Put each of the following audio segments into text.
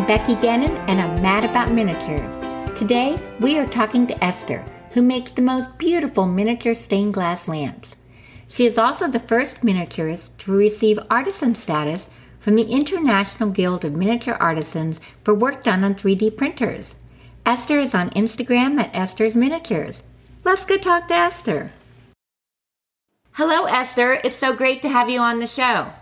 Becky Gannon, and I'm mad about miniatures. Today, we are talking to Esther, who makes the most beautiful miniature stained glass lamps. She is also the first miniaturist to receive artisan status from the International Guild of Miniature Artisans for work done on 3D printers. Esther is on Instagram at Esther's Miniatures. Let's go talk to Esther. Hello, Esther. It's so great to have you on the show.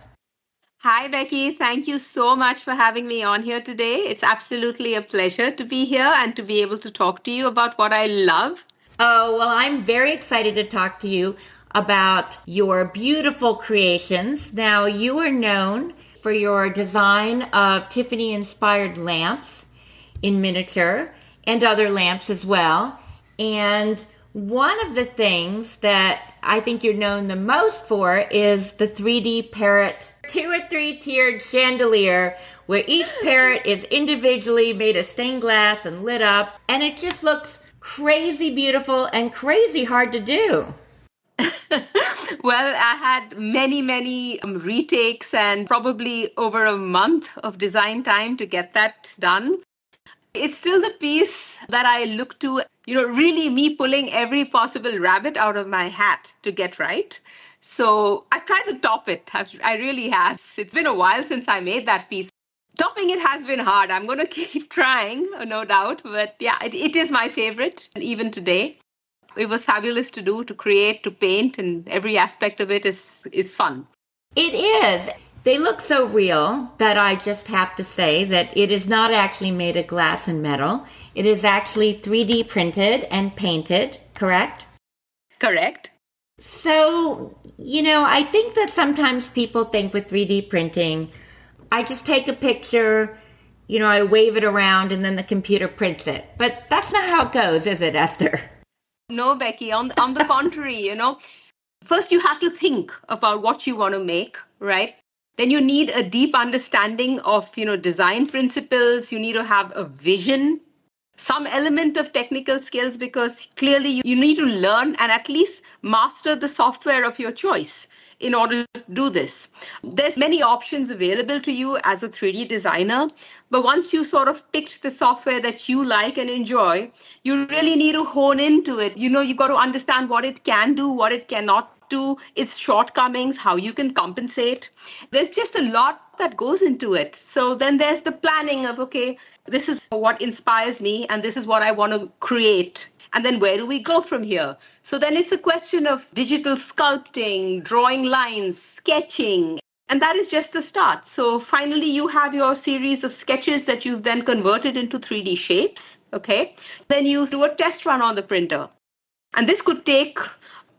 Hi, Becky. Thank you so much for having me on here today. It's absolutely a pleasure to be here and to be able to talk to you about what I love. Oh, well, I'm very excited to talk to you about your beautiful creations. Now, you are known for your design of Tiffany-inspired lamps in miniature and other lamps as well. And one of the things that I think you're known the most for is the 3D parrot 2 or 3 tiered chandelier where each parrot is individually made of stained glass and lit up, and it just looks crazy beautiful and crazy hard to do. Well, I had many retakes and probably over a month of design time to get that done. It's still the piece that I look to, really me pulling every possible rabbit out of my hat to get right. So I tried to top it. I really have. It's been a while since I made that piece. Topping it has been hard. I'm going to keep trying, no doubt. But yeah, it is my favorite, even today. It was fabulous to do, to create, to paint, and every aspect of it is fun. It is. They look so real that I just have to say that it is not actually made of glass and metal. It is actually 3D printed and painted, correct? Correct. So, I think that sometimes people think with 3D printing, I just take a picture, I wave it around and then the computer prints it. But that's not how it goes, is it, Esther? No, Becky. On the contrary, first you have to think about what you want to make, right? Then you need a deep understanding of, design principles. You need to have a vision, some element of technical skills, because clearly you need to learn and at least master the software of your choice in order to do this. There's many options available to you as a 3D designer, but once you sort of picked the software that you like and enjoy, you really need to hone into it. You've got to understand what it can do, what it cannot do, its shortcomings, how you can compensate. There's just a lot that goes into it. So then there's the planning of, okay, this is what inspires me and this is what I want to create. And then where do we go from here? So then it's a question of digital sculpting, drawing lines, sketching. And that is just the start. So finally, you have your series of sketches that you've then converted into 3D shapes. Okay. Then you do a test run on the printer. And this could take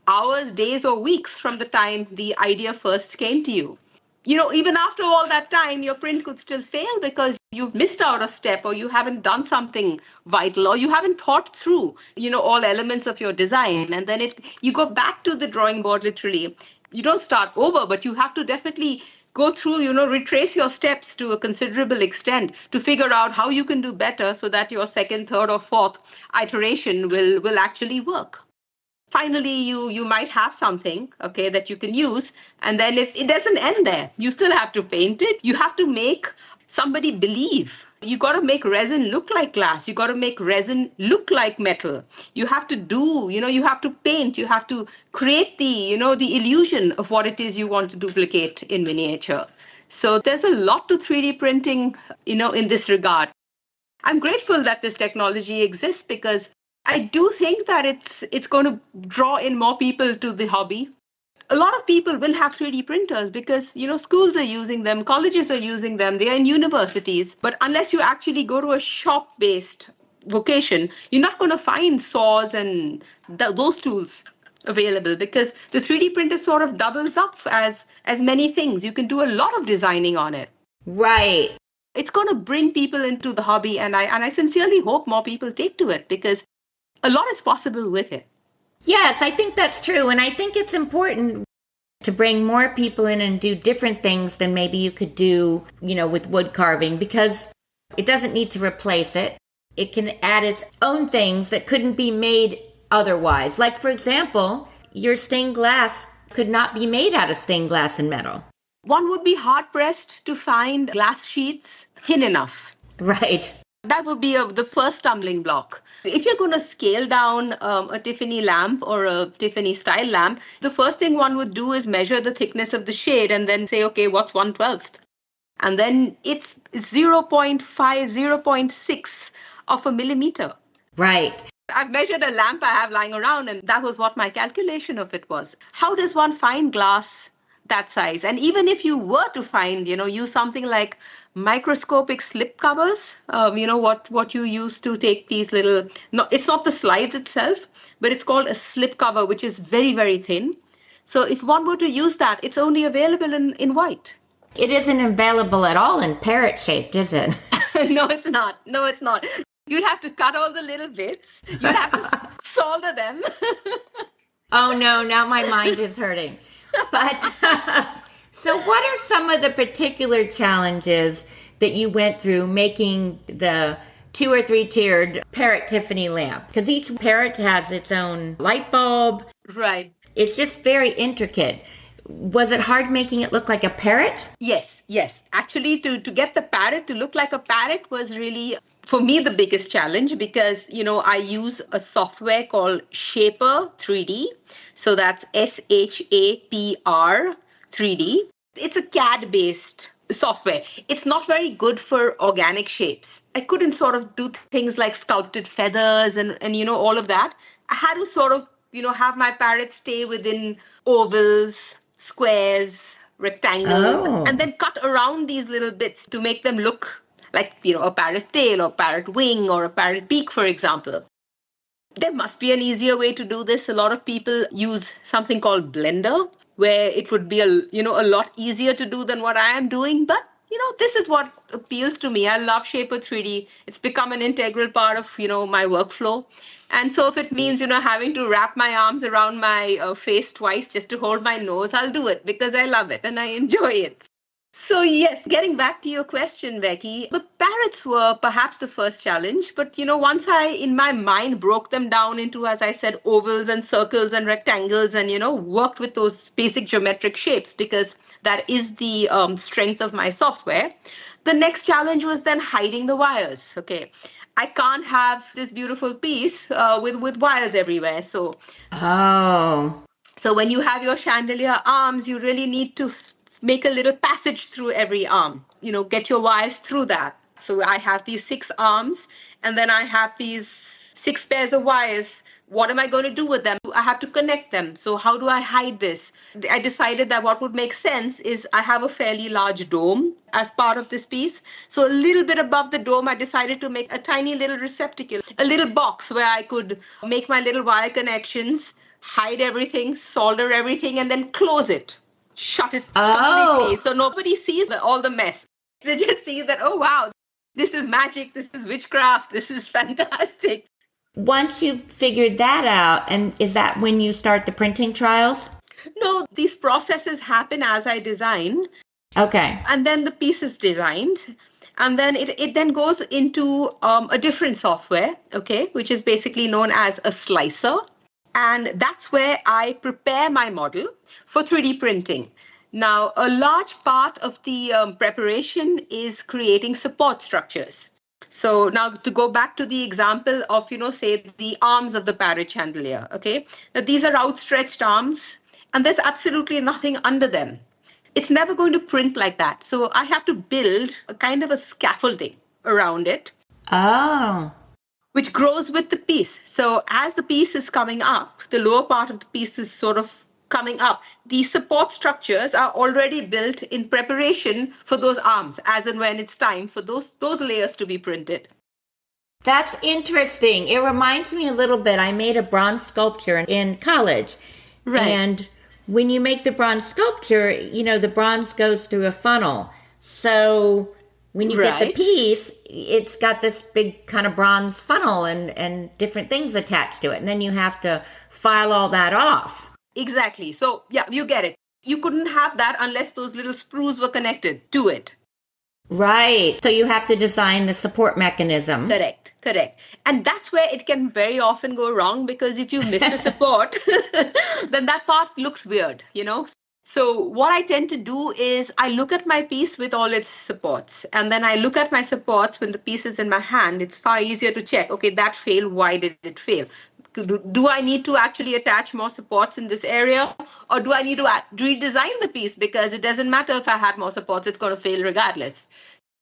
hours, days, or weeks from the time the idea first came to you. Even after all that time, your print could still fail because you've missed out a step, or you haven't done something vital, or you haven't thought through, all elements of your design. And then you go back to the drawing board, literally. You don't start over, but you have to definitely go through, retrace your steps to a considerable extent to figure out how you can do better so that your second, third, or fourth iteration will actually work. Finally, you might have something, okay, that you can use. And then it doesn't end there. You still have to paint it. You have to make somebody believe. You got to make resin look like glass. You got to make resin look like metal. You have to you have to paint. You have to create the illusion of what it is you want to duplicate in miniature. So there's a lot to 3D printing, in this regard. I'm grateful that this technology exists because I do think that it's going to draw in more people to the hobby. A lot of people will have 3D printers because, schools are using them, colleges are using them, they are in universities. But unless you actually go to a shop-based vocation, you're not going to find saws and those tools available because the 3D printer sort of doubles up as many things. You can do a lot of designing on it. Right. It's going to bring people into the hobby, and I sincerely hope more people take to it because a lot is possible with it. Yes, I think that's true. And I think it's important to bring more people in and do different things than maybe you could do, with wood carving, because it doesn't need to replace it. It can add its own things that couldn't be made otherwise. Like, for example, your stained glass could not be made out of stained glass and metal. One would be hard-pressed to find glass sheets thin enough Right. That would be the first stumbling block. If you're going to scale down a Tiffany lamp or a Tiffany style lamp, the first thing one would do is measure the thickness of the shade and then say, okay, what's 1/12th? And then it's zero point 0.5, zero point 0.6 of a millimeter. Right. I've measured a lamp I have lying around, and that was what my calculation of it was. How does one find glass that size? And even if you were to find, use something like microscopic slip covers, what you use to take these little, no, it's not the slides itself, but it's called a slip cover, which is very, very thin. So if one were to use that, it's only available in white. It isn't available at all in parrot shaped, is it? No, it's not. No, it's not. You'd have to cut all the little bits. You'd have to solder them. Oh no, now my mind is hurting. But so what are some of the particular challenges that you went through making the 2 or 3 tiered parrot Tiffany lamp? Because each parrot has its own light bulb. Right. It's just very intricate. Was it hard making it look like a parrot? Yes. Actually, to get the parrot to look like a parrot was really, for me, the biggest challenge because, I use a software called Shaper 3D. So that's SHAPR 3D. It's a CAD-based software. It's not very good for organic shapes. I couldn't sort of do things like sculpted feathers and all of that. I had to sort of, have my parrot stay within ovals, squares, rectangles, and then cut around these little bits to make them look like, a parrot tail or parrot wing or a parrot beak, for example. There must be an easier way to do this. A lot of people use something called Blender, where it would be a lot easier to do than what I am doing. But, this is what appeals to me. I love Shaper 3D. It's become an integral part of, my workflow. And so if it means, having to wrap my arms around my face twice just to hold my nose, I'll do it because I love it and I enjoy it. So yes, getting back to your question, Becky, the parrots were perhaps the first challenge. But, once I, in my mind, broke them down into, as I said, ovals and circles and rectangles and, worked with those basic geometric shapes because that is the strength of my software. The next challenge was then hiding the wires. Okay. I can't have this beautiful piece with wires everywhere. So when you have your chandelier arms, you really need to make a little passage through every arm, get your wires through that. So I have these 6 arms and then I have these 6 pairs of wires. What am I going to do with them? I have to connect them. So how do I hide this? I decided that what would make sense is I have a fairly large dome as part of this piece. So a little bit above the dome, I decided to make a tiny little receptacle, a little box where I could make my little wire connections, hide everything, solder everything, and then close it. Shut it completely. So nobody sees all the mess. They just see that, oh, wow, this is magic. This is witchcraft. This is fantastic. Once you've figured that out, and is that when you start the printing trials? No, these processes happen as I design. Okay. And then the piece is designed. And then it then goes into a different software, okay, which is basically known as a slicer. And that's where I prepare my model for 3D printing. Now, a large part of the preparation is creating support structures. So now to go back to the example of, say the arms of the parrot chandelier, okay? Now these are outstretched arms and there's absolutely nothing under them. It's never going to print like that. So I have to build a kind of a scaffolding around it. Which grows with the piece. So as the piece is coming up, the lower part of the piece is sort of coming up. These support structures are already built in preparation for those arms, as and when it's time for those layers to be printed. That's interesting. It reminds me a little bit. I made a bronze sculpture in college. Right. And when you make the bronze sculpture, the bronze goes through a funnel. So when you get the piece, it's got this big kind of bronze funnel and different things attached to it. And then you have to file all that off. Exactly. So, yeah, you get it. You couldn't have that unless those little sprues were connected to it. Right. So you have to design the support mechanism. Correct. And that's where it can very often go wrong because if you miss the support, then that part looks weird, So what I tend to do is I look at my piece with all its supports, and then I look at my supports when the piece is in my hand. It's far easier to check, okay, that failed. Why did it fail? Do I need to actually attach more supports in this area, or do I need to redesign the piece? Because it doesn't matter if I had more supports, it's going to fail regardless.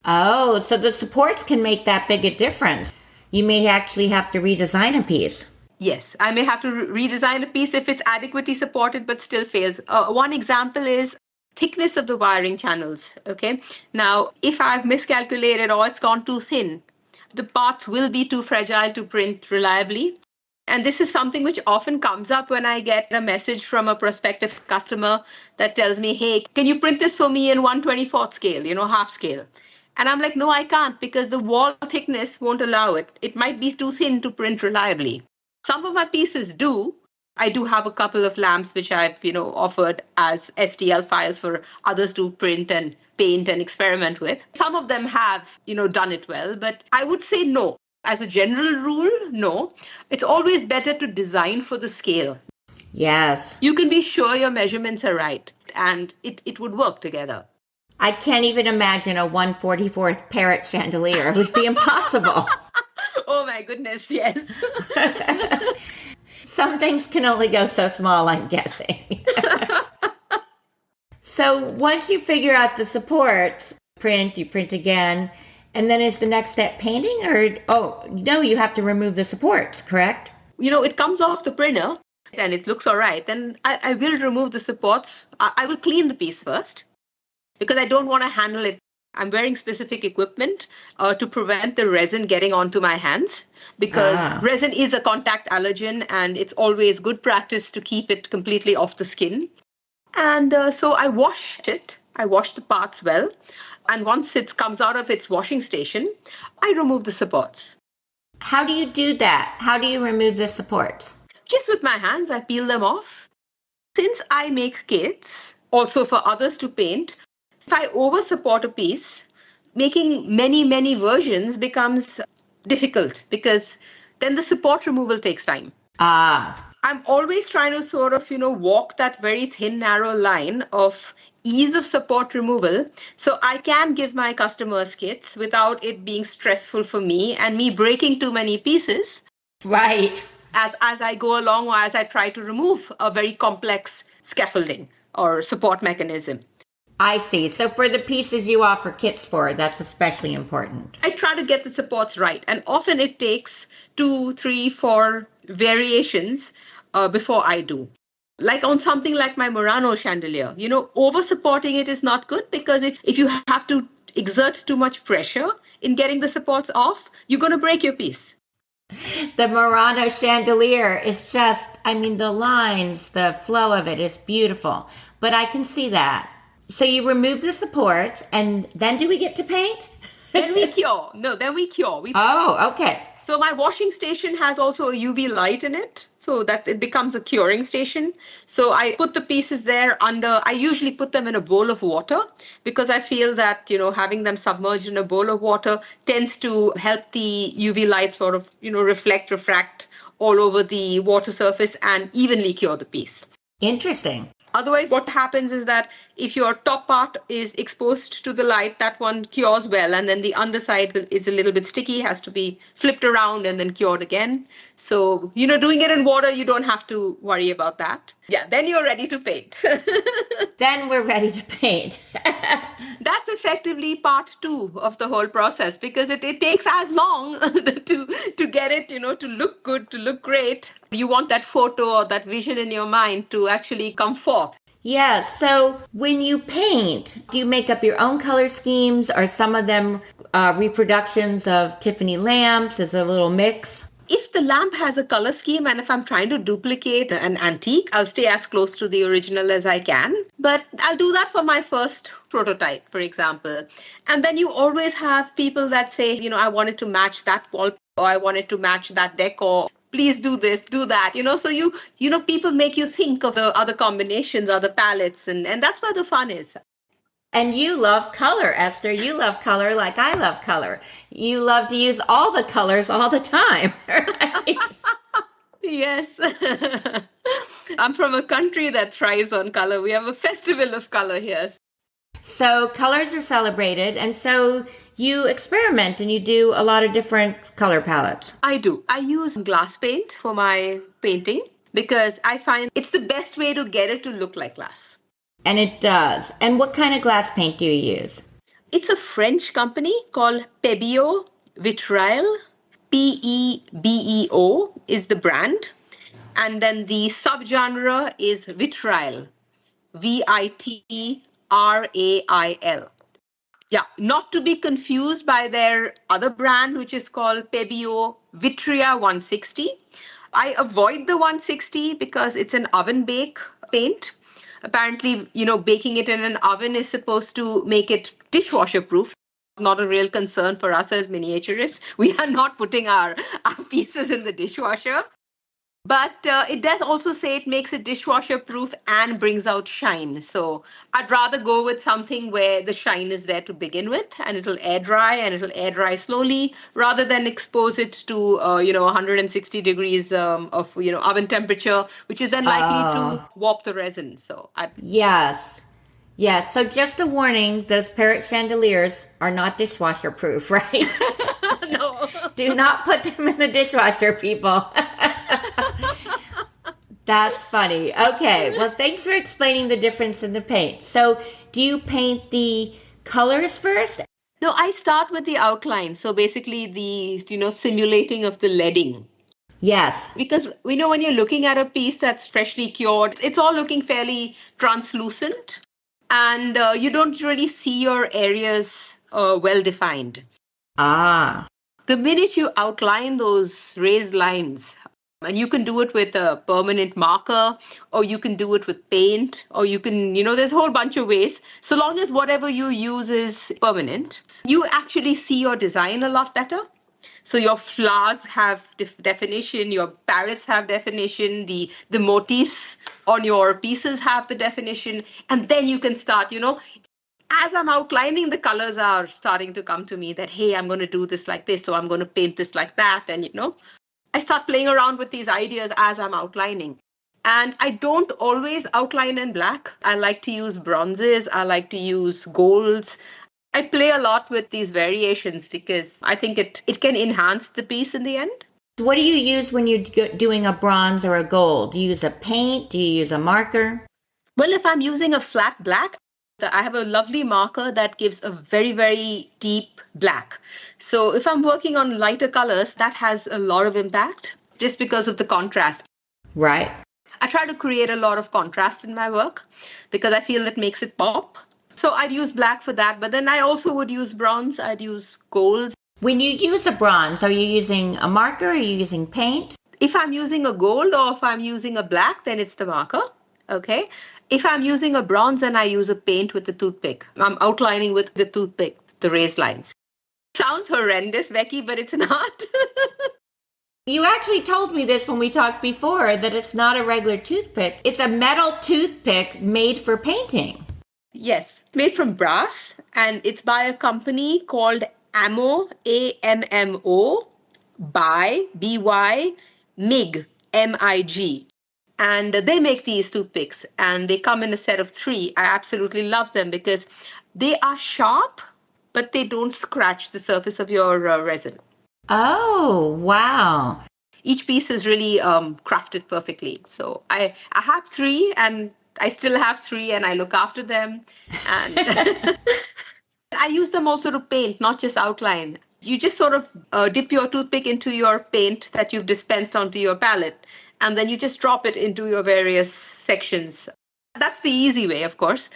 Oh, so the supports can make that big a difference. You may actually have to redesign a piece. Yes, I may have to redesign a piece if it's adequately supported but still fails. One example is thickness of the wiring channels. Okay. Now, if I've miscalculated or it's gone too thin, the parts will be too fragile to print reliably. And this is something which often comes up when I get a message from a prospective customer that tells me, hey, can you print this for me in 1/24th scale, half scale? And I'm like, no, I can't, because the wall thickness won't allow it. It might be too thin to print reliably. Some of my pieces do. I do have a couple of lamps which I've, offered as STL files for others to print and paint and experiment with. Some of them have, done it well, but I would say no. As a general rule, no. It's always better to design for the scale. Yes. You can be sure your measurements are right and it would work together. I can't even imagine a 1/44th parrot chandelier. It would be impossible. Oh my goodness, yes. Some things can only go so small, I'm guessing. So once you figure out the supports, you print again, and then is the next step painting? Or, no, you have to remove the supports, correct? It comes off the printer and it looks all right. Then I will remove the supports. I will clean the piece first because I don't want to handle it. I'm wearing specific equipment to prevent the resin getting onto my hands because resin is a contact allergen and it's always good practice to keep it completely off the skin. And so I wash it. I wash the parts well. And once it comes out of its washing station, I remove the supports. How do you do that? How do you remove the supports? Just with my hands, I peel them off. Since I make kits, also for others to paint, if I over-support a piece, making many, many versions becomes difficult because then the support removal takes time. I'm always trying to sort of, walk that very thin, narrow line of ease of support removal so I can give my customers kits without it being stressful for me and me breaking too many pieces. Right. As I go along or as I try to remove a very complex scaffolding or support mechanism. I see. So for the pieces you offer kits for, that's especially important. I try to get the supports right. And often it takes 2, 3, 4 variations before I do. Like on something like my Murano chandelier, over supporting it is not good because if you have to exert too much pressure in getting the supports off, you're going to break your piece. The Murano chandelier is just, the lines, the flow of it is beautiful. But I can see that. So you remove the supports, and then do we get to paint? Then we cure. No, then we cure. Oh, okay. So my washing station has also a UV light in it, so that it becomes a curing station. So I put the pieces there I usually put them in a bowl of water because I feel that, having them submerged in a bowl of water tends to help the UV light sort of, refract all over the water surface and evenly cure the piece. Interesting. Otherwise, what happens is that if your top part is exposed to the light, that one cures well. And then the underside is a little bit sticky, has to be flipped around and then cured again. So, doing it in water, you don't have to worry about that. Yeah, then you're ready to paint. Then we're ready to paint. That's effectively part 2 of the whole process because it takes as long to get it, to look good, to look great. You want that photo or that vision in your mind to actually come forth. Yeah, so when you paint, do you make up your own color schemes? Are some of them reproductions of Tiffany lamps? Is it a little mix? If the lamp has a color scheme and if I'm trying to duplicate an antique, I'll stay as close to the original as I can. But I'll do that for my first prototype, for example. And then you always have people that say, I wanted to match that wall or I wanted to match that decor. Please do this, do that. So people make you think of the other combinations, other palettes, and that's where the fun is. And you love color, Esther. You love color like I love color. You love to use all the colors all the time, right? Yes. I'm from a country that thrives on color. We have a festival of color here. So colors are celebrated, and so you experiment and you do a lot of different color palettes. I do. I use glass paint for my painting because I find it's the best way to get it to look like glass. And it does. And what kind of glass paint do you use? It's a French company called Pebeo Vitrail. Pebeo is the brand. And then the subgenre is Vitrail. Vitrail. Yeah, not to be confused by their other brand, which is called Pebeo Vitria 160. I avoid the 160 because it's an oven bake paint. Apparently, baking it in an oven is supposed to make it dishwasher proof. Not a real concern for us as miniaturists. We are not putting our pieces in the dishwasher. But it does also say it makes it dishwasher proof and brings out shine. So I'd rather go with something where the shine is there to begin with and it'll air dry slowly rather than expose it to 160 degrees of oven temperature, which is then likely to warp the resin. So Yes. So just a warning, those parrot chandeliers are not dishwasher proof, right? No. Do not put them in the dishwasher, people. That's funny. Okay, well, thanks for explaining the difference in the paint. So do you paint the colors first? No, I start with the outline. So basically the, simulating of the leading. Yes. Because when you're looking at a piece that's freshly cured, it's all looking fairly translucent and you don't really see your areas well defined. The minute you outline those raised lines, and you can do it with a permanent marker, or you can do it with paint, or you can, there's a whole bunch of ways. So long as whatever you use is permanent, you actually see your design a lot better. So your flowers have definition, your parrots have definition, the motifs on your pieces have the definition, and then you can start, as I'm outlining, the colors are starting to come to me that, hey, I'm going to do this like this, so I'm going to paint this like that, and I start playing around with these ideas as I'm outlining. And I don't always outline in black. I like to use bronzes. I like to use golds. I play a lot with these variations because I think it can enhance the piece in the end. What do you use when you're doing a bronze or a gold? Do you use a paint? Do you use a marker? Well, if I'm using a flat black, I have a lovely marker that gives a very, very deep black. So if I'm working on lighter colors, that has a lot of impact just because of the contrast. Right. I try to create a lot of contrast in my work because I feel that makes it pop. So I'd use black for that, but then I also would use bronze, I'd use golds. When you use a bronze, are you using a marker or are you using paint? If I'm using a gold or if I'm using a black, then it's the marker. Okay. If I'm using a bronze and I use a paint with a toothpick, I'm outlining with the toothpick, the raised lines. Sounds horrendous, Becky, but it's not. You actually told me this when we talked before, that it's not a regular toothpick. It's a metal toothpick made for painting. Yes, made from brass, and it's by a company called Ammo, AMMO, by BY, MIG, MIG. And they make these toothpicks and they come in a set of 3. I absolutely love them because they are sharp, but they don't scratch the surface of your resin. Oh, wow. Each piece is really crafted perfectly. So I have 3 and I still have 3 and I look after them. And I use them also to paint, not just outline. You just sort of dip your toothpick into your paint that you've dispensed onto your palette. And then you just drop it into your various sections. That's the easy way, of course.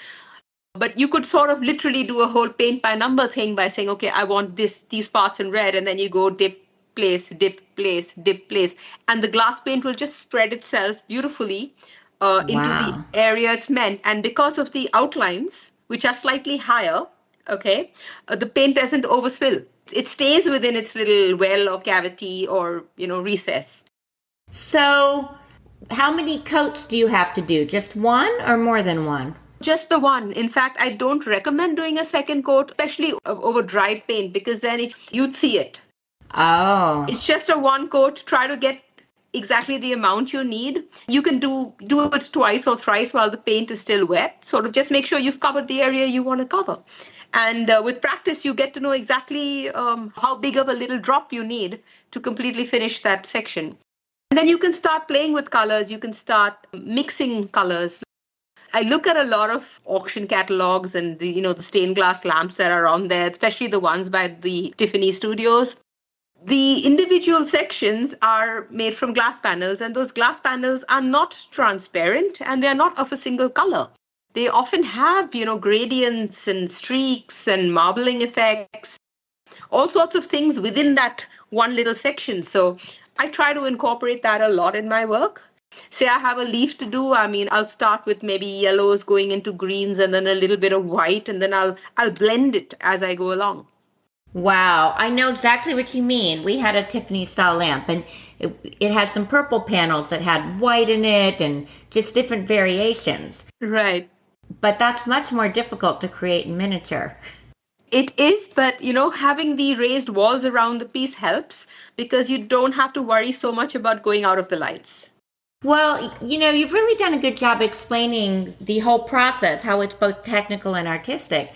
But you could sort of literally do a whole paint by number thing by saying, okay, I want these parts in red. And then you go dip, place, dip, place, dip, place. And the glass paint will just spread itself beautifully into the area it's meant. And because of the outlines, which are slightly higher, okay, the paint doesn't overspill. It stays within its little well or cavity or, recess. So how many coats do you have to do? Just one or more than one? Just the one. In fact, I don't recommend doing a second coat, especially over dried paint, because then you'd see it. Oh. It's just a one coat. Try to get exactly the amount you need. You can do it twice or thrice while the paint is still wet. Sort of just make sure you've covered the area you want to cover. And with practice, you get to know exactly how big of a little drop you need to completely finish that section. And then you can start playing with colors. You can start mixing colors. I look at a lot of auction catalogs and the stained glass lamps that are on there, especially the ones by the Tiffany Studios. The individual sections are made from glass panels, and those glass panels are not transparent and they're not of a single color. They often have, gradients and streaks and marbling effects, all sorts of things within that one little section. So I try to incorporate that a lot in my work. Say I have a leaf to do, I'll start with maybe yellows going into greens and then a little bit of white, and then I'll blend it as I go along. Wow, I know exactly what you mean. We had a Tiffany style lamp, and it had some purple panels that had white in it and just different variations. Right. But that's much more difficult to create in miniature. It is, but having the raised walls around the piece helps because you don't have to worry so much about going out of the lights. Well, you've really done a good job explaining the whole process, how it's both technical and artistic.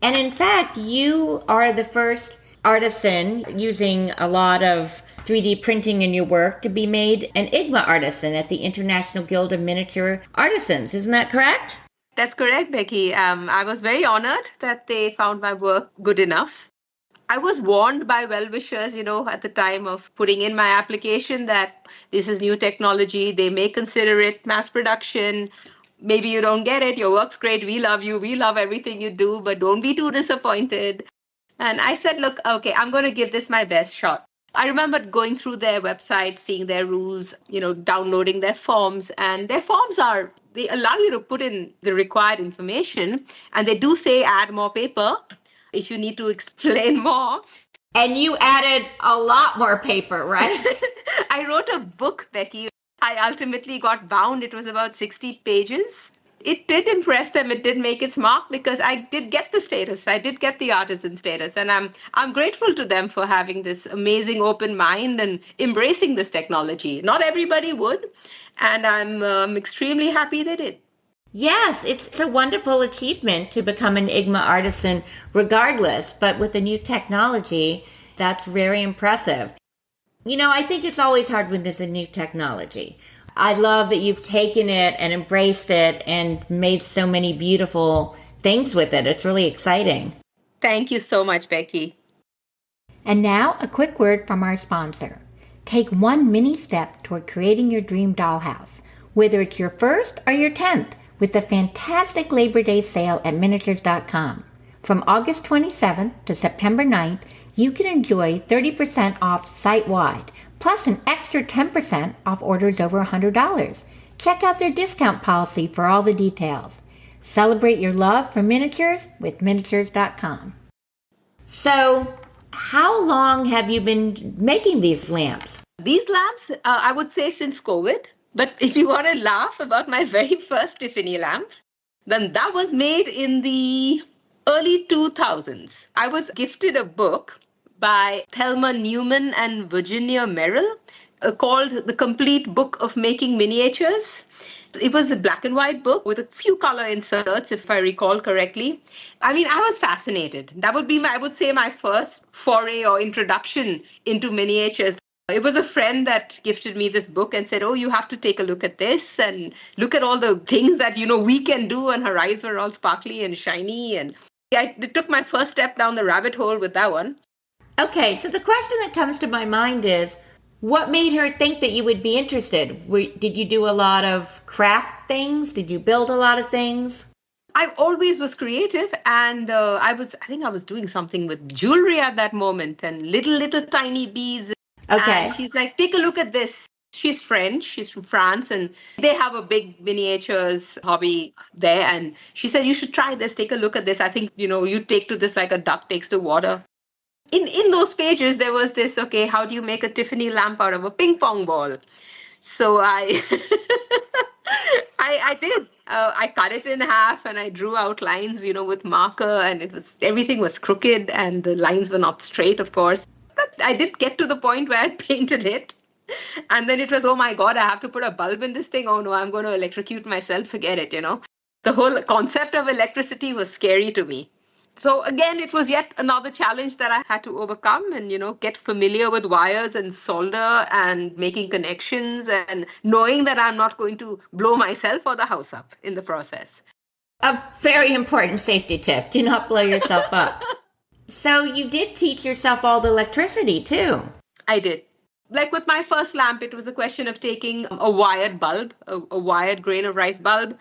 And in fact, you are the first artisan using a lot of 3D printing in your work to be made an IGMA artisan at the International Guild of Miniature Artisans. Isn't that correct? That's correct, Becky. I was very honored that they found my work good enough. I was warned by well-wishers, at the time of putting in my application that this is new technology. They may consider it mass production. Maybe you don't get it. Your work's great. We love you. We love everything you do, but don't be too disappointed. And I said, look, okay, I'm going to give this my best shot. I remember going through their website, seeing their rules, downloading their forms. And their forms they allow you to put in the required information. And they do say add more paper if you need to explain more. And you added a lot more paper, right? I wrote a book, Becky. I ultimately got bound. It was about 60 pages. It did impress them. It did make its mark because I did get the status. I did get the artisan status. And I'm grateful to them for having this amazing open mind and embracing this technology. Not everybody would. And I'm extremely happy they did. Yes, it's a wonderful achievement to become an IGMA artisan regardless. But with the new technology, that's very impressive. I think it's always hard when there's a new technology. I love that you've taken it and embraced it and made so many beautiful things with it. It's really exciting. Thank you so much, Becky. And now a quick word from our sponsor. Take one mini step toward creating your dream dollhouse, whether it's your first or your 10th, with the fantastic Labor Day sale at miniatures.com. From August 27th to September 9th, you can enjoy 30% off site-wide, plus an extra 10% off orders over $100. Check out their discount policy for all the details. Celebrate your love for miniatures with miniatures.com. So, how long have you been making these lamps? These lamps, I would say since COVID. But if you want to laugh about my very first Tiffany lamp, then that was made in the early 2000s. I was gifted a book by Thelma Newman and Virginia Merrill called The Complete Book of Making Miniatures. It was a black and white book with a few color inserts, if I recall correctly. I was fascinated. That would be, I would say, my first foray or introduction into miniatures. It was a friend that gifted me this book and said, oh, you have to take a look at this and look at all the things that, we can do. And her eyes were all sparkly and shiny. And I took my first step down the rabbit hole with that one. Okay, so the question that comes to my mind is, what made her think that you would be interested? Did you do a lot of craft things? Did you build a lot of things? I always was creative, and I think I was doing something with jewelry at that moment and little tiny beads. Okay. And she's like, take a look at this. She's French. She's from France, and they have a big miniatures hobby there. And she said, you should try this. Take a look at this. I think, you take to this like a duck takes to water. In those pages, there was this, okay, how do you make a Tiffany lamp out of a ping pong ball? So I did. I cut it in half and I drew out lines, with marker, and everything was crooked and the lines were not straight, of course. But I did get to the point where I painted it. And then it was, oh my God, I have to put a bulb in this thing. Oh no, I'm going to electrocute myself. Forget it, The whole concept of electricity was scary to me. So again, it was yet another challenge that I had to overcome and, get familiar with wires and solder and making connections and knowing that I'm not going to blow myself or the house up in the process. A very important safety tip. Do not blow yourself up. So you did teach yourself all the electricity too. I did. Like with my first lamp, it was a question of taking a wired bulb, a wired grain of rice bulb,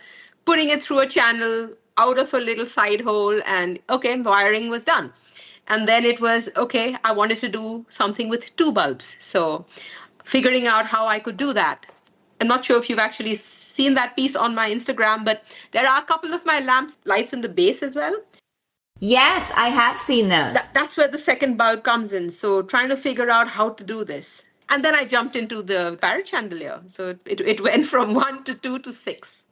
putting it through a channel out of a little side hole, and okay, wiring was done. And then it was, okay, I wanted to do something with two bulbs. So figuring out how I could do that. I'm not sure if you've actually seen that piece on my Instagram, but there are a couple of my lamps lights in the base as well. Yes, I have seen those. That's where the second bulb comes in. So trying to figure out how to do this. And then I jumped into the parrot chandelier. So it went from 1 to 2 to 6.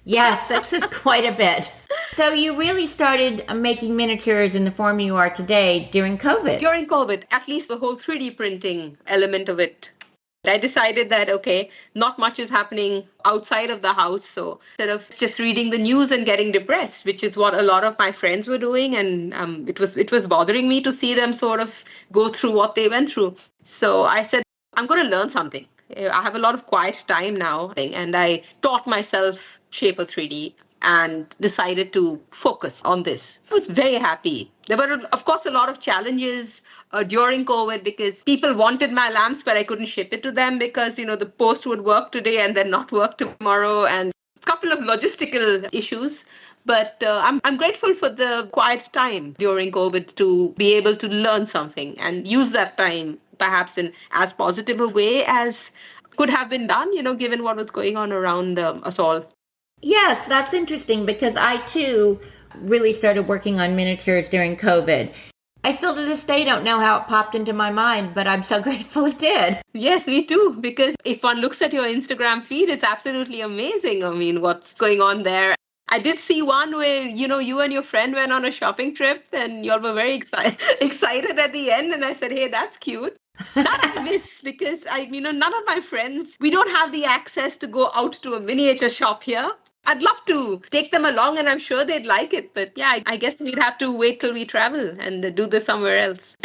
Yes, 6 is quite a bit. So you really started making miniatures in the form you are today during COVID. During COVID, at least the whole 3D printing element of it. I decided that, okay, not much is happening outside of the house. So instead of just reading the news and getting depressed, which is what a lot of my friends were doing. And it was bothering me to see them sort of go through what they went through. So I said, I'm going to learn something. I have a lot of quiet time now. And I taught myself Shaper 3D and decided to focus on this. I was very happy. There were, of course, a lot of challenges during COVID because people wanted my lamps, but I couldn't ship it to them because, the post would work today and then not work tomorrow, and a couple of logistical issues. But I'm grateful for the quiet time during COVID to be able to learn something and use that time perhaps in as positive a way as could have been done, given what was going on around us all. Yes, that's interesting because I too really started working on miniatures during COVID. I still to this day don't know how it popped into my mind, but I'm so grateful it did. Yes, me too, because if one looks at your Instagram feed, it's absolutely amazing. I mean, what's going on there. I did see one where, you and your friend went on a shopping trip and y'all were very excited at the end. And I said, hey, that's cute. That I miss because none of my friends, we don't have the access to go out to a miniature shop here. I'd love to take them along and I'm sure they'd like it. But yeah, I guess we'd have to wait till we travel and do this somewhere else.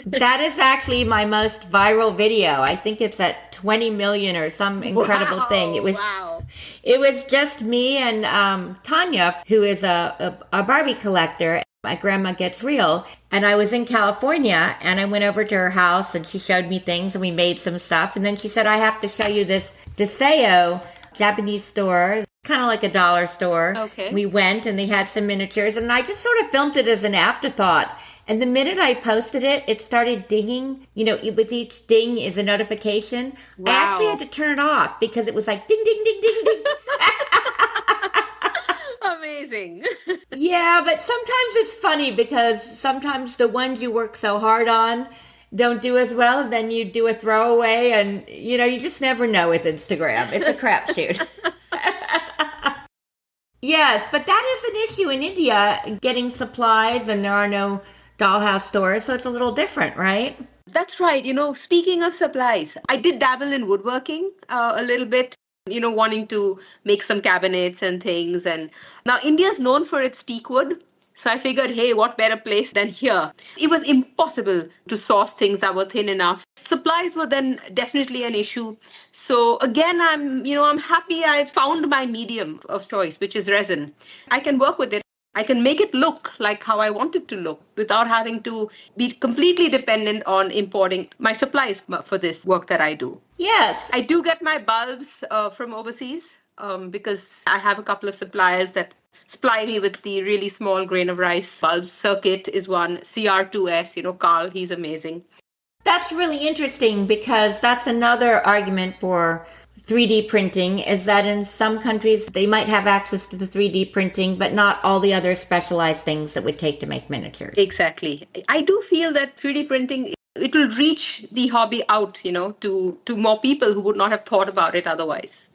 That is actually my most viral video. I think it's at 20 million or some incredible thing. It was just me and Tanya, who is a Barbie collector. My grandma gets real. And I was in California and I went over to her house and she showed me things and we made some stuff. And then she said, I have to show you this Deseo Japanese store, kind of like a dollar store. Okay. We went and they had some miniatures and I just sort of filmed it as an afterthought. And the minute I posted it, it started dinging. With each ding is a notification. Wow. I actually had to turn it off because it was like ding, ding, ding, ding, ding. Amazing. Yeah, but sometimes it's funny because sometimes the ones you work so hard on don't do as well, and then you do a throwaway, and you just never know with Instagram. It's a crapshoot. Yes, but that is an issue in India, getting supplies, and there are no dollhouse stores, so it's a little different, right? That's right. Speaking of supplies, I did dabble in woodworking a little bit. Wanting to make some cabinets and things. And now India's known for its teak wood. So I figured, hey, what better place than here? It was impossible to source things that were thin enough. Supplies were then definitely an issue. So again, I'm happy I found my medium of choice, which is resin. I can work with it. I can make it look like how I want it to look without having to be completely dependent on importing my supplies for this work that I do. Yes. I do get my bulbs from overseas because I have a couple of suppliers that supply me with the really small grain of rice bulbs. Circuit is one, CR2S, Carl, he's amazing. That's really interesting because that's another argument for 3D printing is that in some countries they might have access to the 3D printing, but not all the other specialized things that would take to make miniatures. Exactly. I do feel that 3D printing, it will reach the hobby out, to more people who would not have thought about it otherwise.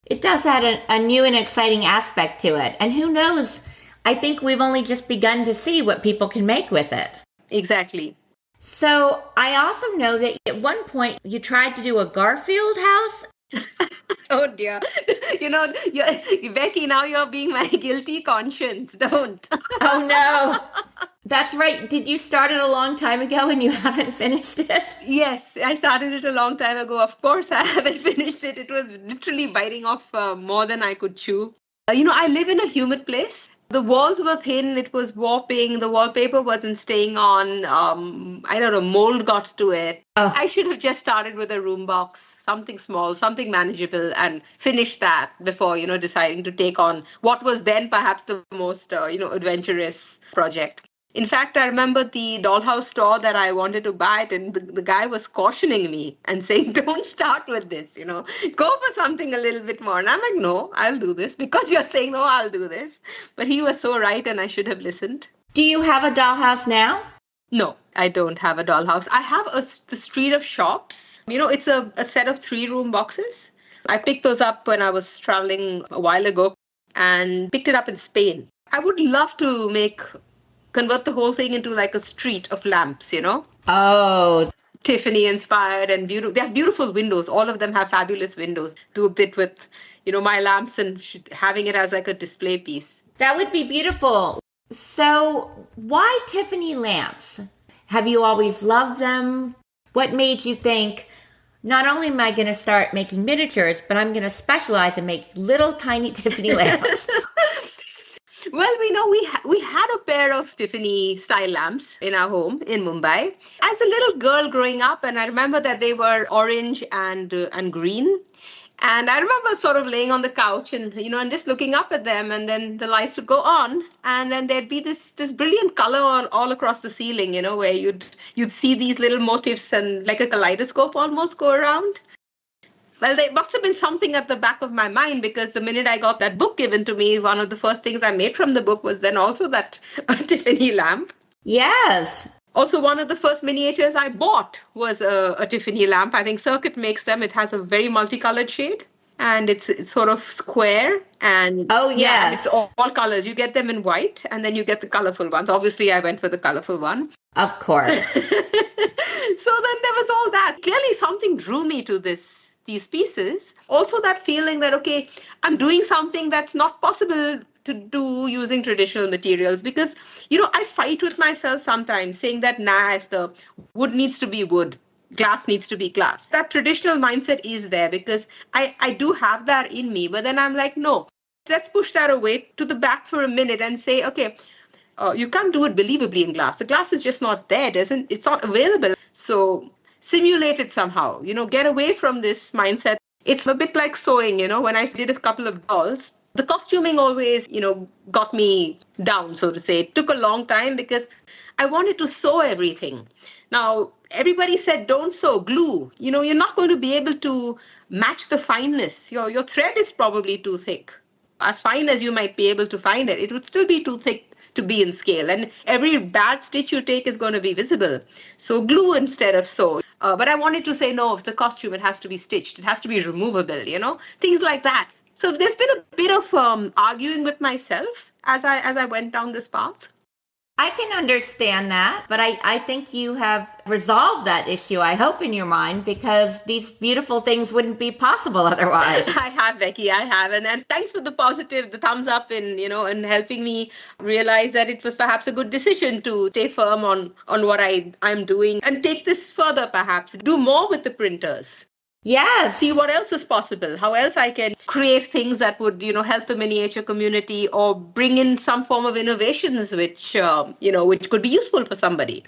It does add a new and exciting aspect to it. And who knows, I think we've only just begun to see what people can make with it. Exactly. So I also know that at one point you tried to do a Garfield house. Oh dear. Becky, now you're being my guilty conscience. Don't. Oh no. That's right. Did you start it a long time ago and you haven't finished it? Yes, I started it a long time ago. Of course, I haven't finished it. It was literally biting off more than I could chew. I live in a humid place. The walls were thin, it was warping, the wallpaper wasn't staying on. I don't know, mold got to it. Oh. I should have just started with a room box, something small, something manageable, and finished that before, deciding to take on what was then perhaps the most, adventurous project. In fact, I remember the dollhouse store that I wanted to buy it, and the guy was cautioning me and saying, don't start with this, go for something a little bit more. And I'm like, no, I'll do this because you're saying, no, I'll do this. But he was so right, and I should have listened. Do you have a dollhouse now? No, I don't have a dollhouse. I have the street of shops. It's a set of 3-room boxes. I picked those up when I was traveling a while ago and picked it up in Spain. I would love to convert the whole thing into like a street of lamps, Oh. Tiffany inspired and beautiful. They have beautiful windows. All of them have fabulous windows. Do a bit with, my lamps and having it as like a display piece. That would be beautiful. So why Tiffany lamps? Have you always loved them? What made you think, not only am I going to start making miniatures, but I'm going to specialize and make little tiny Tiffany lamps? Well, we had a pair of Tiffany style lamps in our home in Mumbai. As a little girl growing up, and I remember that they were orange and green. And I remember sort of laying on the couch and just looking up at them, and then the lights would go on, and then there'd be this brilliant color all across the ceiling, where you'd see these little motifs and like a kaleidoscope almost go around. Well, there must have been something at the back of my mind, because the minute I got that book given to me, one of the first things I made from the book was then also that Tiffany lamp. Yes. Also, one of the first miniatures I bought was a Tiffany lamp. I think Circuit makes them. It has a very multicolored shade, and it's sort of square. And oh, yes. Yeah, it's all colors. You get them in white, and then you get the colorful ones. Obviously, I went for the colorful one. Of course. So then there was all that. Clearly, something drew me to these pieces. Also that feeling that, okay, I'm doing something that's not possible to do using traditional materials, because, I fight with myself sometimes saying that, the wood needs to be wood, glass needs to be glass. That traditional mindset is there because I do have that in me, but then I'm like, no, let's push that away to the back for a minute and say, okay, you can't do it believably in glass. The glass is just not there. It's not available. So simulate it somehow, get away from this mindset. It's a bit like sewing, when I did a couple of dolls, the costuming always, got me down, so to say. It took a long time because I wanted to sew everything. Now, everybody said, don't sew, glue. You're not going to be able to match the fineness. Your thread is probably too thick. As fine as you might be able to find it, it would still be too thick to be in scale. And every bad stitch you take is going to be visible. So glue instead of sew. But I wanted to say, no, if the costume, it has to be stitched. It has to be removable, things like that. So there's been a bit of arguing with myself as I went down this path. I can understand that, but I think you have resolved that issue, I hope, in your mind, because these beautiful things wouldn't be possible otherwise. I have, Becky, I have. And thanks for the thumbs up in helping me realize that it was perhaps a good decision to stay firm on what I'm doing and take this further, perhaps, do more with the printers. Yes. See what else is possible, how else I can create things that would, help the miniature community or bring in some form of innovations which could be useful for somebody.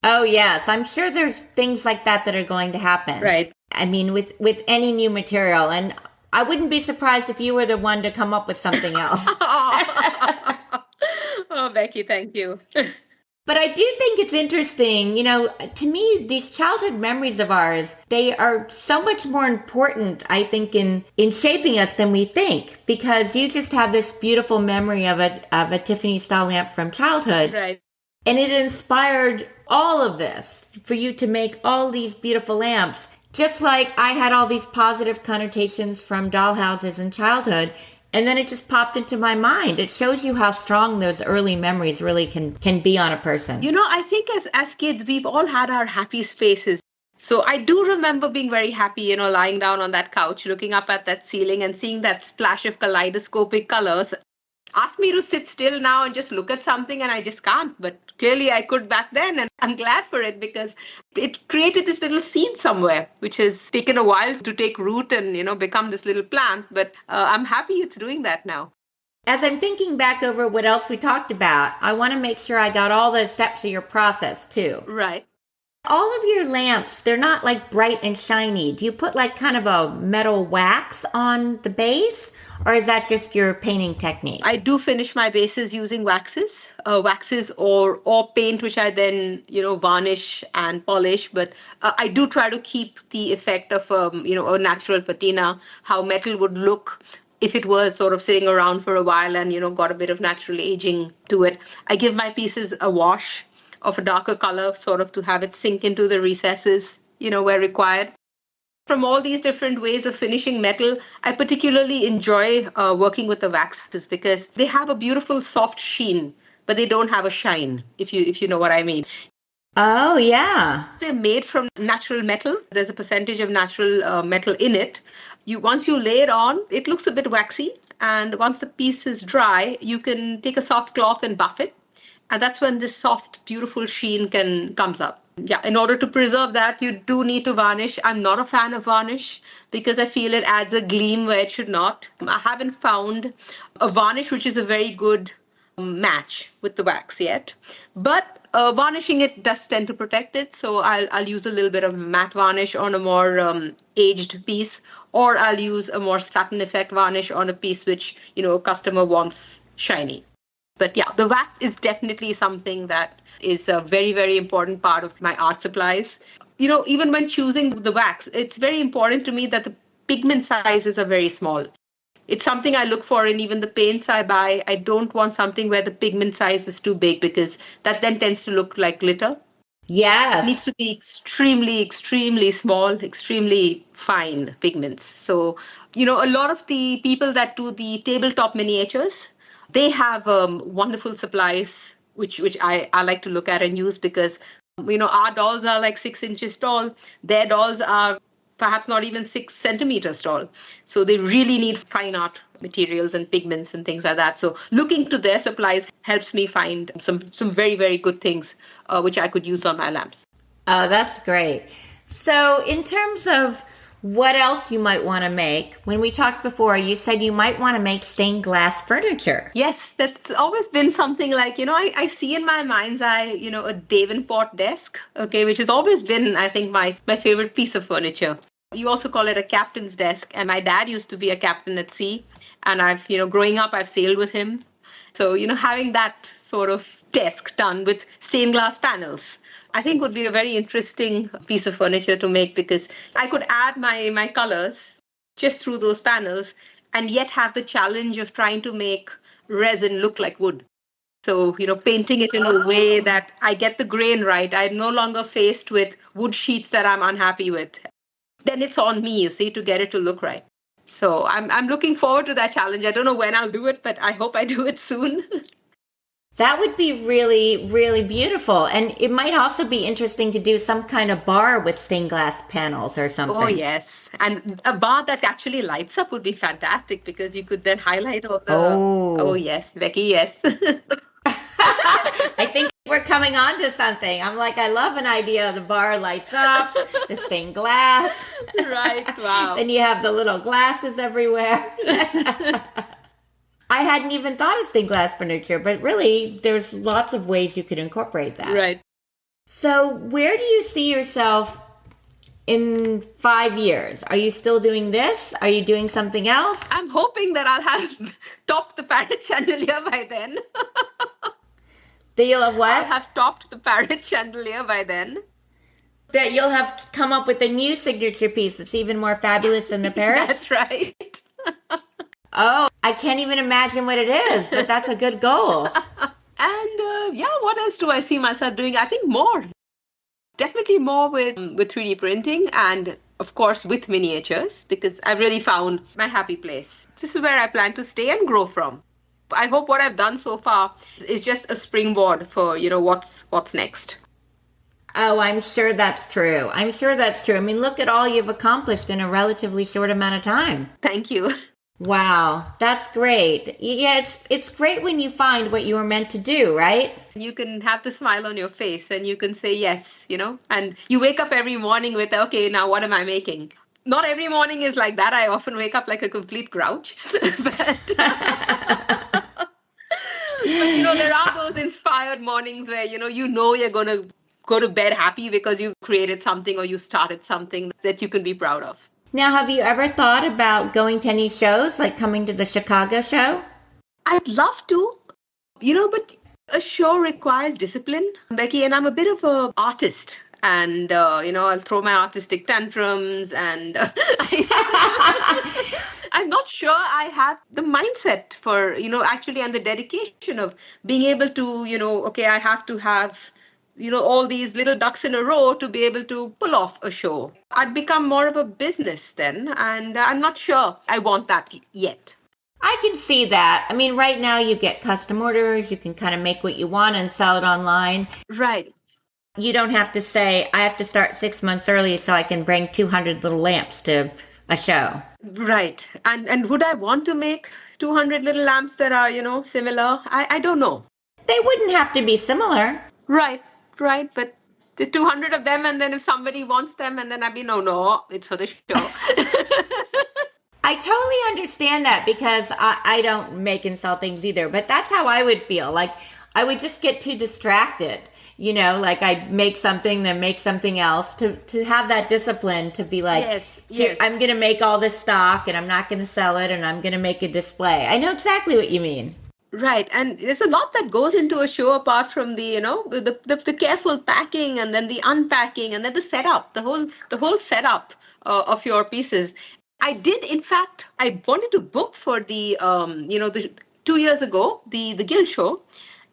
Oh, yes. I'm sure there's things like that are going to happen. Right. I mean, with any new material. And I wouldn't be surprised if you were the one to come up with something else. Oh, Becky, thank you. But I do think it's interesting, to me, these childhood memories of ours, they are so much more important, I think, in shaping us than we think, because you just have this beautiful memory of a Tiffany style lamp from childhood. Right. And it inspired all of this for you to make all these beautiful lamps, just like I had all these positive connotations from dollhouses in childhood. And then it just popped into my mind. It shows you how strong those early memories really can be on a person. I think as kids, we've all had our happy spaces. So I do remember being very happy, lying down on that couch, looking up at that ceiling and seeing that splash of kaleidoscopic colors. Ask me to sit still now and just look at something and I just can't. But clearly I could back then, and I'm glad for it because it created this little seed somewhere, which has taken a while to take root and, become this little plant. But I'm happy it's doing that now. As I'm thinking back over what else we talked about, I want to make sure I got all the steps of your process too. Right. All of your lamps, they're not like bright and shiny. Do you put like kind of a metal wax on the base, or is that just your painting technique? I do finish my bases using waxes or paint, which I then, varnish and polish. But I do try to keep the effect of, a natural patina, how metal would look if it was sort of sitting around for a while and, got a bit of natural aging to it. I give my pieces a wash of a darker color, sort of to have it sink into the recesses, where required. From all these different ways of finishing metal, I particularly enjoy working with the waxes because they have a beautiful soft sheen, but they don't have a shine, if you know what I mean. Oh, yeah. They're made from natural metal. There's a percentage of natural metal in it. Once you lay it on, it looks a bit waxy. And once the piece is dry, you can take a soft cloth and buff it. And that's when this soft, beautiful sheen comes up. Yeah, in order to preserve that, you do need to varnish. I'm not a fan of varnish because I feel it adds a gleam where it should not. I haven't found a varnish which is a very good match with the wax yet. But varnishing it does tend to protect it. So I'll use a little bit of matte varnish on a more aged piece, or I'll use a more satin effect varnish on a piece which, a customer wants shiny. But yeah, the wax is definitely something that is a very, very important part of my art supplies. Even when choosing the wax, it's very important to me that the pigment sizes are very small. It's something I look for in even the paints I buy. I don't want something where the pigment size is too big because that then tends to look like glitter. Yes. It needs to be extremely, extremely small, extremely fine pigments. So, a lot of the people that do the tabletop miniatures, they have wonderful supplies, which I like to look at and use because, our dolls are like 6 inches tall. Their dolls are perhaps not even 6 centimeters tall. So they really need fine art materials and pigments and things like that. So looking to their supplies helps me find some very, very good things which I could use on my lamps. Oh, that's great. So in terms of what else you might want to make, when we talked before, you said you might want to make stained glass furniture. Yes, that's always been something like, I see in my mind's eye, a Davenport desk, okay, which has always been, I think, my favorite piece of furniture. You also call it a captain's desk. And my dad used to be a captain at sea. And I've, growing up, I've sailed with him. So, having that sort of desk done with stained glass panels, I think would be a very interesting piece of furniture to make because I could add my colors just through those panels and yet have the challenge of trying to make resin look like wood. So, painting it in a way that I get the grain right. I'm no longer faced with wood sheets that I'm unhappy with. Then it's on me, to get it to look right. So I'm looking forward to that challenge. I don't know when I'll do it, but I hope I do it soon. That would be really, really beautiful. And it might also be interesting to do some kind of bar with stained glass panels or something. Oh, yes. And a bar that actually lights up would be fantastic because you could then highlight all the... Oh yes, Becky, yes. I think we're coming on to something. I'm like, I love an idea. The bar lights up, the stained glass. Right, wow. Then you have the little glasses everywhere. I hadn't even thought of stained glass furniture, but really, there's lots of ways you could incorporate that. Right. So where do you see yourself in 5 years? Are you still doing this? Are you doing something else? I'm hoping that I'll have topped the parrot chandelier by then. That you'll have what? I'll have topped the parrot chandelier by then. That you'll have come up with a new signature piece that's even more fabulous than the parrot? That's right. Oh, I can't even imagine what it is, but that's a good goal. And what else do I see myself doing? I think more. Definitely more with 3D printing and, of course, with miniatures because I've really found my happy place. This is where I plan to stay and grow from. I hope what I've done so far is just a springboard for, what's next. Oh, I'm sure that's true. I'm sure that's true. I mean, look at all you've accomplished in a relatively short amount of time. Thank you. Wow, that's great. Yeah, it's great when you find what you were meant to do, right? You can have the smile on your face and you can say yes, and you wake up every morning with, okay, now what am I making? Not every morning is like that. I often wake up like a complete grouch. But there are those inspired mornings where, you're going to go to bed happy because you created something or you started something that you can be proud of. Now, have you ever thought about going to any shows, like coming to the Chicago show? I'd love to, but a show requires discipline, Becky, and I'm a bit of an artist. And, I'll throw my artistic tantrums and I'm not sure I have the mindset for, actually, and the dedication of being able to, okay, I have to have, all these little ducks in a row to be able to pull off a show. I'd become more of a business then, and I'm not sure I want that yet. I can see that. I mean, right now you get custom orders, you can kind of make what you want and sell it online. Right. You don't have to say, I have to start 6 months early so I can bring 200 little lamps to a show. Right. And would I want to make 200 little lamps that are, similar? I don't know. They wouldn't have to be similar. Right. But the 200 of them, and then if somebody wants them, and then I'd be, no, it's for the show. I totally understand that because I don't make and sell things either, but that's how I would feel. Like I would just get too distracted, like I'd make something, then make something else to have that discipline to be like, yes. I'm going to make all this stock and I'm not going to sell it and I'm going to make a display. I know exactly what you mean. Right. And there's a lot that goes into a show apart from the, the careful packing and then the unpacking and then the setup, the whole setup of your pieces. I did, in fact, I wanted to book for the, the 2 years ago, the Guild show.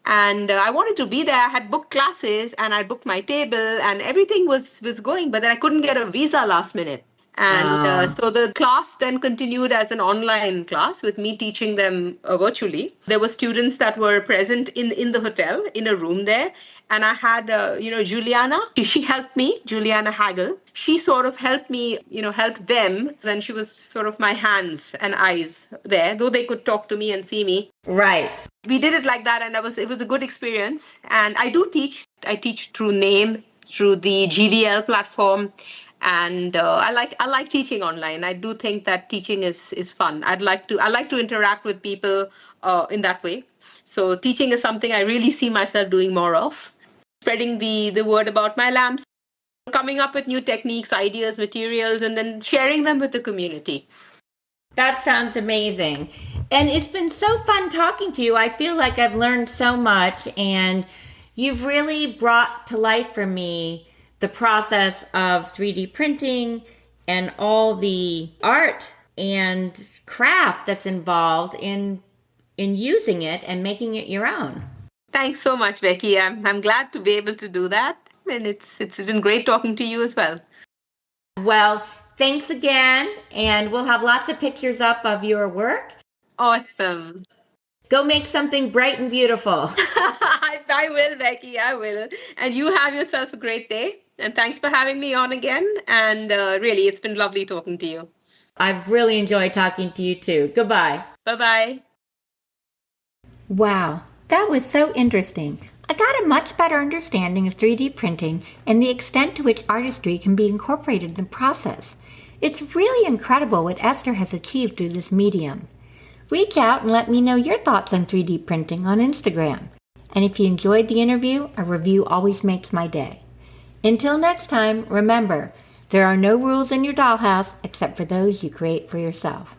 And I wanted to be there. I had booked classes and I booked my table and everything was going, but then I couldn't get a visa last minute. And so the class then continued as an online class with me teaching them virtually. There were students that were present in the hotel, in a room there. And I had, Juliana, she helped me, Juliana Hagel. She sort of helped me, help them. And she was sort of my hands and eyes there, though they could talk to me and see me. Right. We did it like that. And it was a good experience. And I do teach. I teach through NAME, through the GVL platform. And I like teaching online. I do think that teaching is fun. I like to interact with people in that way. So teaching is something I really see myself doing more of. Spreading the word about my lamps, coming up with new techniques, ideas, materials, and then sharing them with the community. That sounds amazing. And it's been so fun talking to you. I feel like I've learned so much, and you've really brought to life for me the process of 3D printing and all the art and craft that's involved in using it and making it your own. Thanks so much, Becky. I'm glad to be able to do that. And it's been great talking to you as well. Well, thanks again. And we'll have lots of pictures up of your work. Awesome. Go make something bright and beautiful. I will, Becky. I will. And you have yourself a great day. And thanks for having me on again. And really, it's been lovely talking to you. I've really enjoyed talking to you too. Goodbye. Bye-bye. Wow, that was so interesting. I got a much better understanding of 3D printing and the extent to which artistry can be incorporated in the process. It's really incredible what Esther has achieved through this medium. Reach out and let me know your thoughts on 3D printing on Instagram. And if you enjoyed the interview, a review always makes my day. Until next time, remember, there are no rules in your dollhouse except for those you create for yourself.